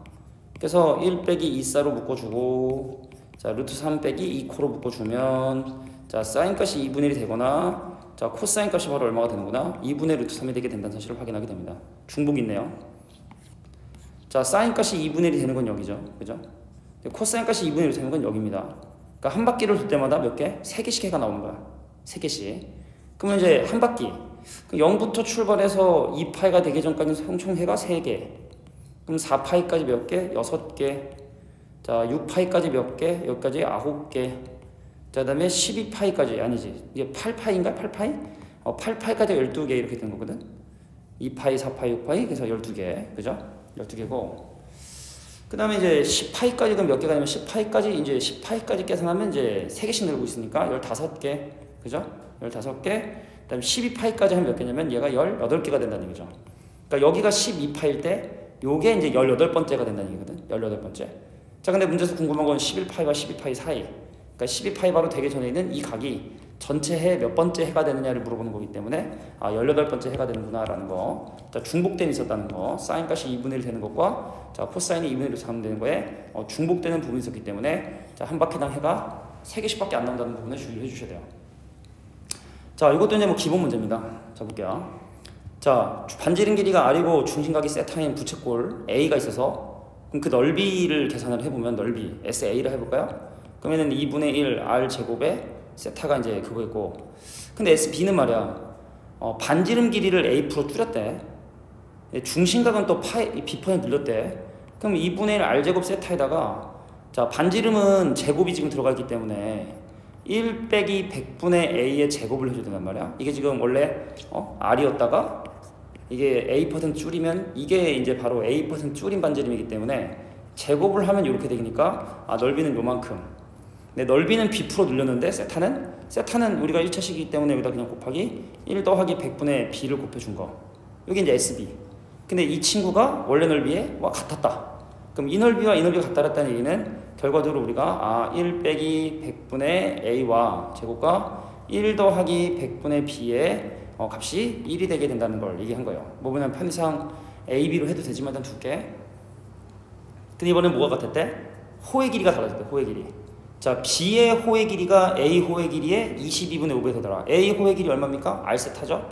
그래서 1 빼기 2 사로 묶어주고, 자 루트 3 빼기 2 코로 묶어주면, 자 사인 값이 2분의 1이 되거나, 자 코사인 값이 바로 얼마가 되는구나, 2분의 루트 3이 되게 된다는 사실을 확인하게 됩니다. 중복이 있네요. 자 사인 값이 2분의 1이 되는 건 여기죠, 그죠? 코사인 값이 2분의 1이 되는 건 여기입니다. 그러니까 한 바퀴를 돌 때마다 몇 개? 3개씩 해가 나오는 거야. 3개씩. 그러면 이제 한 바퀴 0부터 출발해서 2파이가 되기 전까지 총 해가 3개. 그럼 4파이까지 몇 개? 6개. 자 6파이까지 몇 개? 여기까지 9개. 자 그다음에 12파이까지, 아니지, 이게 8파이인가? 8파이? 8파이까지 12개 이렇게 되는 거거든. 2파이, 4파이, 6파이, 그래서 12개. 그죠? 12개고. 그 다음에 이제 10파이까지가 몇 개가 되면 10파이까지, 이제 10파이까지 계산하면 이제 3개씩 늘고 있으니까 15개. 그죠? 15개. 그 다음에 12파이까지 하면 몇 개냐면 얘가 18개가 된다는 얘기죠. 그러니까 여기가 12파일 때 요게 이제 18번째가 된다는 얘기거든. 18번째. 자, 근데 문제에서 궁금한 건 11파이와 12파이 사이. 그러니까 12파이 바로 되기 전에 있는 이 각이 전체 해 몇 번째 해가 되느냐를 물어보는 거기 때문에 18번째 해가 되는구나 라는 거. 자, 중복됨이 있었다는 거. 사인 값이 2분의 1 되는 것과 자 코사인이 2분의 1로 작용되는 거에 중복되는 부분이 있었기 때문에 자, 한 바퀴당 해가 3개씩밖에 안 나온다는 부분에 주의를 해주셔야 돼요. 자, 이것도 이제 뭐 기본 문제입니다. 자, 볼게요. 자, 반지름 길이가 R이고 중심각이 세타인 부채꼴 A가 있어서, 그럼 그 넓이를 계산을 해보면, 넓이 SA를 해볼까요? 그러면은 2분의 1 R 제곱에 세타가 이제 그거였고, 근데 SB는 말이야, 반지름 길이를 A% 줄였대. 중심각은 또 B편에 늘렸대. 그럼 2분의 1 R 제곱 세타에다가, 자 반지름은 제곱이 지금 들어가 있기 때문에 1 빼기 100분의 A의 제곱을 해줘야 된단 말이야. 이게 지금 원래 R이었다가 이게 A% 줄이면 이게 이제 바로 A% 줄인 반지름이기 때문에 제곱을 하면 이렇게 되니까 넓이는 요만큼. 근데 넓이는 B% 늘렸는데 세타는 우리가 1차식이기 때문에 여기다 그냥 곱하기 1 더하기 100분의 B를 곱해준 거. 여기 이제 SB. 근데 이 친구가 원래 넓이에 같았다. 그럼 이 넓이와 이 넓이가 같다랬다는 얘기는 결과적으로 우리가 1 빼기 100분의 A와 제곱과 1 더하기 100분의 B의 값이 1이 되게 된다는 걸 얘기한 거예요. 뭐 보면 편의상 A, B로 해도 되지만 일단 둘게. 근데 이번엔 뭐가 같았대? 호의 길이가 달라졌대. 호의 길이. 자, B의 호의 길이가 A 호의 길이의 22분의 5배 되더라. A 호의 길이 얼마입니까? R세타죠?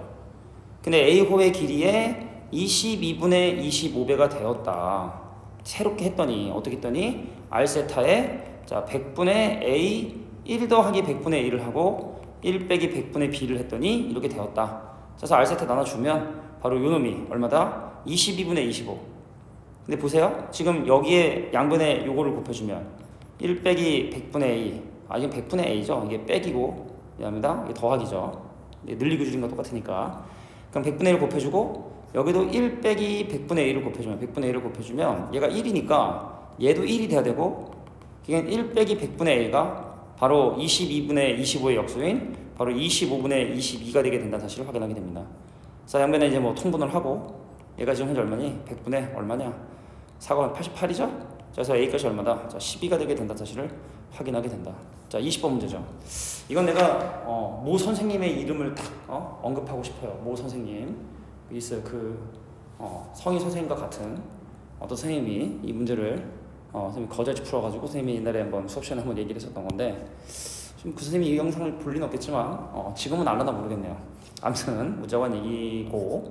근데 A 호의 길이의 22분의 25배가 되었다. 새롭게 했더니 어떻게 했더니 R세타에 자 100분의 A 1 더하기 100분의 A를 하고 1 빼기 100분의 B를 했더니 이렇게 되었다. 그래서 R세타 나눠주면 바로 요 놈이 얼마다? 22분의 25. 근데 보세요. 지금 여기에 양변에 요거를 곱해주면 1 빼기 100분의 A, 이건 100분의 A죠. 이게 빼기고 미안합니다. 이게 더하기죠. 늘리고 줄인 거 똑같으니까. 그럼 100분의 1을 곱해주고 여기도 1 빼기 100분의 A를 곱해주면 100분의 A를 곱해주면 얘가 1이니까 얘도 1이 돼야 되고, 이게 1 빼기 100분의 A가 바로 22분의 25의 역수인 바로 25분의 22가 되게 된다는 사실을 확인하게 됩니다. 자, 양변에 이제 뭐 통분을 하고 얘가 지금 현재 얼마니? 100분의 얼마냐? 4가 88이죠? 그래서 A값이 얼마다? 자, 12가 되게 된다는 사실을 확인하게 된다. 자, 20번 문제죠. 이건 내가 모 선생님의 이름을 딱 언급하고 싶어요. 모 선생님 있어요. 성희 선생님과 같은 어떤 선생님이 이 문제를 선생님이 거절지 풀어가지고 선생님이 옛날에 한번 수업 시간에 한번 얘기를 했었던 건데, 지금 그 선생님이 이 영상을 볼 리는 없겠지만 지금은 알려나 모르겠네요. 아무튼 무자관 얘기고,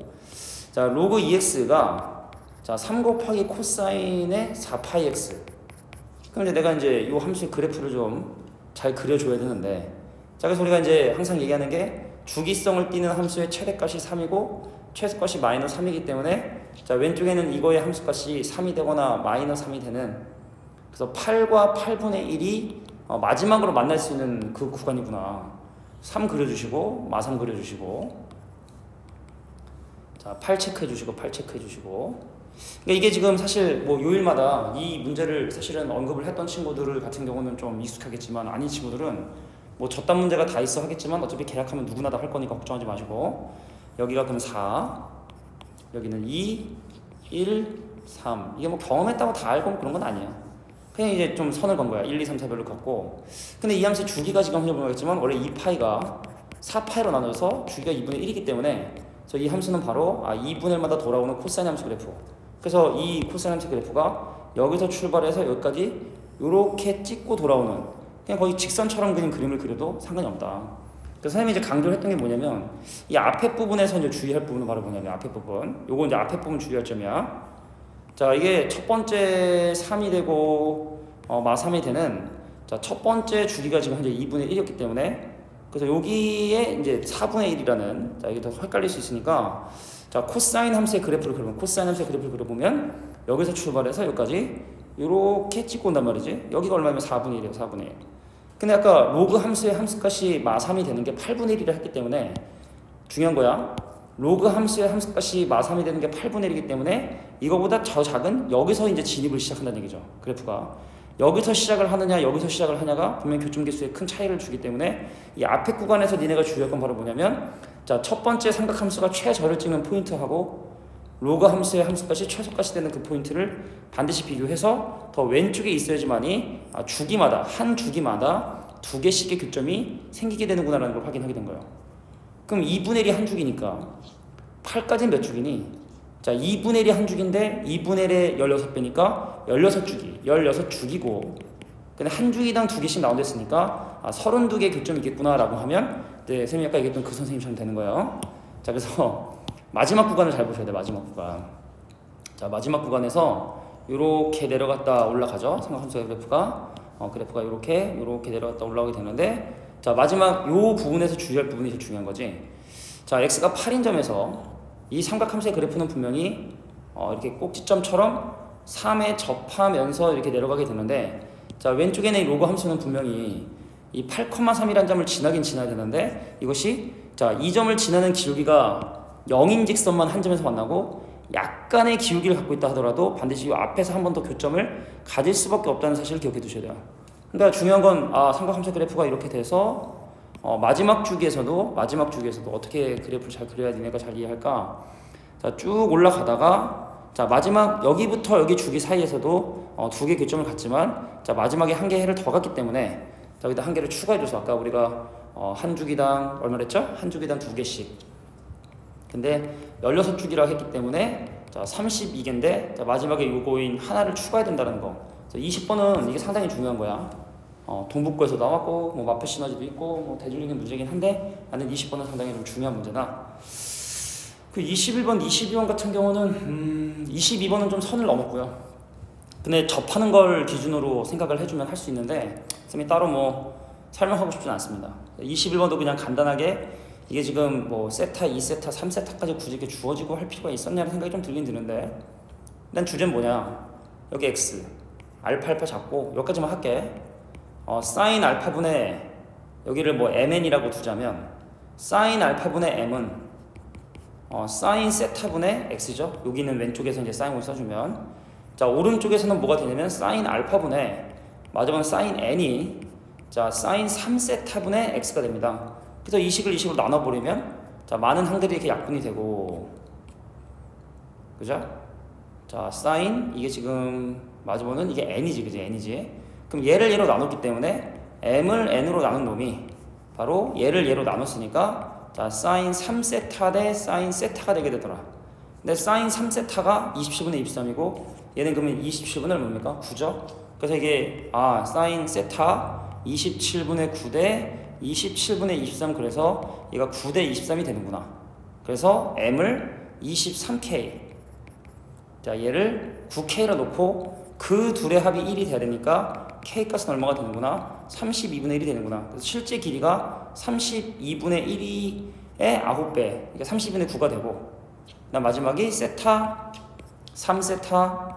자 로그 EX가 자 3 곱하기 코사인의 4파이 X. 그럼 이제 내가 이제 이 함수의 그래프를 좀 잘 그려줘야 되는데, 자 그래서 우리가 이제 항상 얘기하는 게 주기성을 띠는 함수의 최대값이 3이고 최소값이 마이너스 3이기 때문에 자 왼쪽에는 이거의 함수값이 3이 되거나 마이너스 3이 되는, 그래서 8과 8분의 1이 마지막으로 만날 수 있는 그 구간이구나. 3 그려주시고 마 3 그려주시고, 자 8 체크해주시고 8 체크해주시고, 그러니까 이게 지금 사실 뭐 요일마다 이 문제를 사실은 언급을 했던 친구들 같은 경우는 좀 익숙하겠지만 아닌 친구들은 뭐 저딴 문제가 다 있어 하겠지만 어차피 계약하면 누구나 다 할 거니까 걱정하지 마시고 여기가 그럼 4 여기는 2 1 3 이게 뭐 경험했다고 다 알고 그런 건 아니야. 그냥 이제 좀 선을 건 거야. 1, 2, 3, 4별로 걷고. 근데 이 함수의 주기가 지금 보겠지만 원래 2파이가 4파이로 나눠서 주기가 2분의 1이기 때문에 그래서 이 함수는 바로 2분의 1마다 돌아오는 코사인 함수 그래프. 그래서 이 코사인 함수 그래프가 여기서 출발해서 여기까지 이렇게 찍고 돌아오는 그냥 거의 직선처럼 그린 그림을 그려도 상관이 없다. 그래서 선생님이 이제 강조를 했던 게 뭐냐면 이 앞에 부분에서 이제 주의할 부분은 바로 뭐냐면 앞에 부분. 요거 이제 앞에 부분 주의할 점이야. 자, 이게 첫 번째 3이 되고 마3이 되는 자, 첫 번째 주기가 지금 현재 2분의 1이었기 때문에 그래서 여기에 이제 4분의 1이라는 자, 이게 더 헷갈릴 수 있으니까 자, 코사인 함수의 그래프를 그려보면 코사인 함수의 그래프를 그려보면 여기서 출발해서 여기까지 이렇게 찍고 온단 말이지. 여기가 얼마냐면 4분의 1이에요. 4분의 1. 근데 아까 로그 함수의 함수값이 마3이 되는 게 8분의 1이라 했기 때문에 중요한 거야. 로그 함수의 함수값이 마3이 되는 게 8분의 1이기 때문에 이거보다 더 작은 여기서 이제 진입을 시작한다는 얘기죠. 그래프가. 여기서 시작을 하느냐 여기서 시작을 하냐가 분명 교점계수에 큰 차이를 주기 때문에 이 앞에 구간에서 니네가 주의할 건 바로 뭐냐면 자, 첫 번째 삼각함수가 최저를 찍는 포인트하고 로그 함수의 함수값이 최소값이 되는 그 포인트를 반드시 비교해서 더 왼쪽에 있어야지만이 주기마다 한 주기마다 두 개씩의 교점이 생기게 되는구나라는 걸 확인하게 된 거예요. 그럼 2분의 1이 한 주기니까 8까지는 몇 주기니? 자, 2분의 1이 한 주기인데 2분의 1에 16배니까 16주기 16주기고 근데 한 주기당 두 개씩 나온다 했으니까 32개의 교점이 있겠구나 라고 하면 네, 선생님이 아까 얘기했던 그 선생님처럼 되는 거예요. 자, 그래서 마지막 구간을 잘 보셔야 돼요. 마지막 구간. 자, 마지막 구간에서 이렇게 내려갔다 올라가죠. 삼각함수의 그래프가 그래프가 이렇게 내려갔다 올라오게 되는데 자, 마지막 요 부분에서 주의할 부분이 제일 중요한 거지. 자, x가 8인 점에서 이 삼각함수의 그래프는 분명히 이렇게 꼭지점처럼 3에 접하면서 이렇게 내려가게 되는데 자, 왼쪽에는 이 로그 함수는 분명히 이 8,3이라는 점을 지나긴 지나야 되는데 이것이 자, 이 점을 지나는 기울기가 0인 직선만 한 점에서 만나고 약간의 기울기를 갖고 있다 하더라도 반드시 이 앞에서 한 번 더 교점을 가질 수밖에 없다는 사실을 기억해 두셔야 돼요. 그러니까 중요한 건 삼각함수 그래프가 이렇게 돼서 마지막 주기에서도 어떻게 그래프를 잘 그려야 니네가 잘 이해할까? 자, 쭉 올라가다가 자, 마지막 여기부터 여기 주기 사이에서도 두 개 교점을 갖지만 자, 마지막에 한 개 해를 더 갔기 때문에 자, 여기다 한 개를 추가해줘서 아까 우리가 한 주기당 얼마랬죠? 한 주기당 두 개씩. 근데 16주기라고 했기 때문에 자, 32개인데 자, 마지막에 요거인 하나를 추가해야 된다는 거. 20번은 이게 상당히 중요한 거야. 동북구에서 나왔고 뭐 마표 시너지도 있고 뭐 대중적인 문제긴 한데 나는 20번은 상당히 좀 중요한 문제다. 그 21번, 22번 같은 경우는 22번은 좀 선을 넘었고요. 근데 접하는 걸 기준으로 생각을 해주면 할 수 있는데 선생님이 따로 뭐 설명하고 싶진 않습니다. 21번도 그냥 간단하게 이게 지금 뭐 세타, 2세타, 3세타까지 굳이 이렇게 주어지고 할 필요가 있었냐는 생각이 좀 들긴 드는데 일단 주제는 뭐냐 여기 x 알파 잡고 여기까지만 할게. 사인 알파분의 여기를 뭐 mn이라고 두자면 사인 알파분의 m은 사인 세타분의 x죠. 여기는 왼쪽에서 이제 사인을 써주면 자, 오른쪽에서는 뭐가 되냐면 사인 알파분의 마지막은 사인 n이 자, 사인 3세타분의 x가 됩니다. 그래서 이 식을 이 식으로 나눠버리면 자, 많은 항들이 이렇게 약분이 되고 그죠? 자, 사인 이게 지금 마지막은 이게 n이지 그지? n이지. 그럼 얘를 얘로 나눴기 때문에 m을 n으로 나눈 놈이 바로 얘를 얘로 나눴으니까 자, 사인 3세타 대 사인 세타가 되게 되더라. 근데 사인 3세타가 27분의 23이고 얘는 그러면 27분의 뭡니까? 9죠? 그래서 이게 사인 세타 27분의 9 대 27분의 23 그래서 얘가 9대 23이 되는구나. 그래서 m을 23k 자, 얘를 9k로 놓고 그 둘의 합이 1이 돼야 되니까 k값은 얼마가 되는구나? 32분의 1이 되는구나. 그래서 실제 길이가 32분의 1의 9배 그러니까 32분의 9가 되고 그다음 마지막이 세타 3세타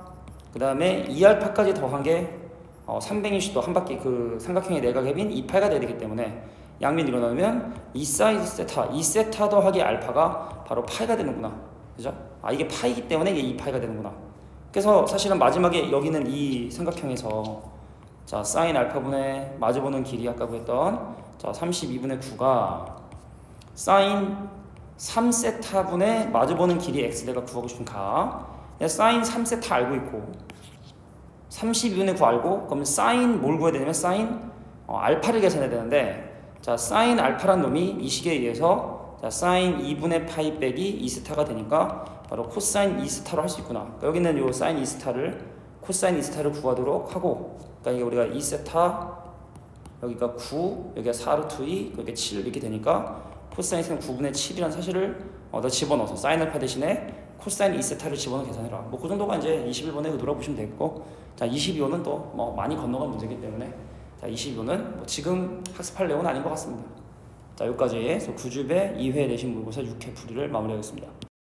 그 다음에 2알파까지 더한 게 360도 한 바퀴 그 삼각형의 내각협인 2파이가 돼야 되기 때문에 양면 일어나면 2사이드 세타 2세타 더하기 알파가 바로 파이가 되는구나. 그죠? 이게 파이기 때문에 이게 2파이가 되는구나. 그래서 사실은 마지막에 여기는 이 삼각형에서 자 사인 알파분의 마주보는 길이 아까 구했던 자 32분의 9가 사인 3세타분의 마주보는 길이 x 내가 구하고 싶은 가 사인 3세타 알고 있고 32분의 9 알고 그러면 사인 뭘 구해야 되냐면 사인 알파를 계산해야 되는데 자 사인 알파란 놈이 이 식에 의해서 자 사인 2분의 파이 빼기 2세타가 되니까 바로 코사인 2세타로 할 수 있구나. 그러니까 여기는 요 사인 2세타를 코사인 2세타를 구하도록 하고 그러니까 이게 우리가 2세타 여기가 9 여기가 4루트 2 여기가 7 이렇게 되니까 코사인 9분의 7이라는 사실을 더 집어넣어서 사인 알파 대신에 코사인 2세타를 집어넣어 계산해라. 뭐 그 정도가 이제 21번에 돌아보시면 되겠고 자 22번은 또 뭐 많이 건너간 문제이기 때문에 자 22번은 뭐 지금 학습할 내용은 아닌 것 같습니다. 자 여기까지 9주배 2회 내신 모의고사 6회 풀이를 마무리하겠습니다.